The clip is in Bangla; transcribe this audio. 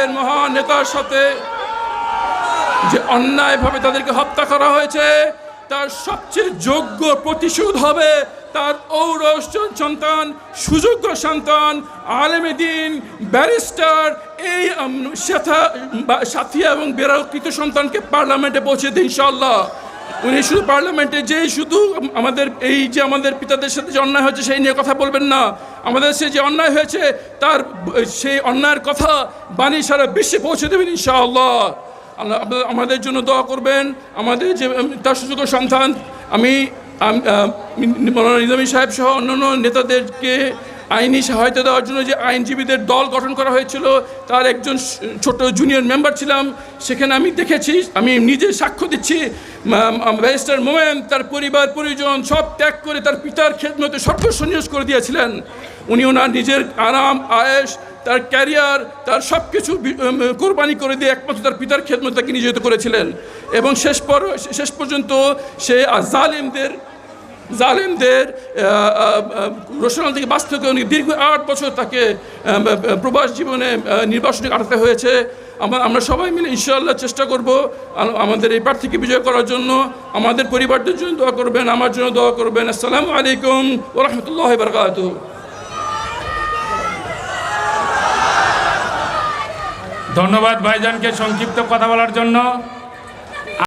দেশের মহান নেতার সাথে যে অন্যায়ভাবে তাদেরকে হত্যা করা হয়েছে, তার সবচেয়ে যোগ্য প্রতিশোধ হবে তার ঔরস সন্তান, সুযোগ্য সন্তান, আলেমে দ্বীন, ব্যারিস্টার এই সাথিয়া এবং বেরাকৃত সন্তানকে পার্লামেন্টে পৌঁছে দিন ইনশাআল্লাহ। উনি শুধু পার্লামেন্টে যেই শুধু আমাদের এই যে আমাদের পিতাদের সাথে যে অন্যায় হয়েছে সেই নিয়ে কথা বলবেন না, আমাদের সে যে অন্যায় হয়েছে তার সেই অন্যায়ের কথা বাণী সারা বিশ্বে পৌঁছে দেবেন ইনশাআল্লাহ। আল্লাহ আমাদের জন্য দোয়া করবেন। আমাদের যে তার সুযোগ্য সন্তান, আমি মৌলানা নিজামী সাহেব সহ অন্যান্য নেতাদেরকে আইনি সহায়তা দেওয়ার জন্য যে আইনজীবীদের দল গঠন করা হয়েছিল, তার একজন ছোট জুনিয়র মেম্বার ছিলাম। সেখানে আমি দেখেছি, আমি নিজে সাক্ষ্য দিচ্ছি, ব্যারিস্টার মোমেন তার পরিবার পরিজন সব ত্যাগ করে তার পিতার খেদমতে সর্বস্ব নিয়োগ করে দিয়েছিলেন। উনি ওনার নিজের আরাম আয়েশ, তার ক্যারিয়ার, তার সব কিছু কোরবানি করে দিয়ে একমাত্র তার পিতার খেদমতে তাকে নিয়োজিত করেছিলেন। এবং শেষ পর্যন্ত সে জালেমদের রোশনাল থেকে বাঁচতে উনি দীর্ঘ 8 বছর তাকে প্রবাস জীবনে নির্বাসনে কাটাতে হয়েছে। আমরা সবাই মিলে ইনশাআল্লাহ চেষ্টা করব আমাদের এই প্রার্থীকে বিজয় করার জন্য। আমাদের পরিবারদের জন্য দোয়া করবেন, আমার জন্য দোয়া করবেন। আসসালামু আলাইকুম ওয়া রাহমাতুল্লাহি ওয়া বারাকাতুহু। ধন্যবাদ ভাইজানকে সংক্ষিপ্ত কথা বলার জন্য।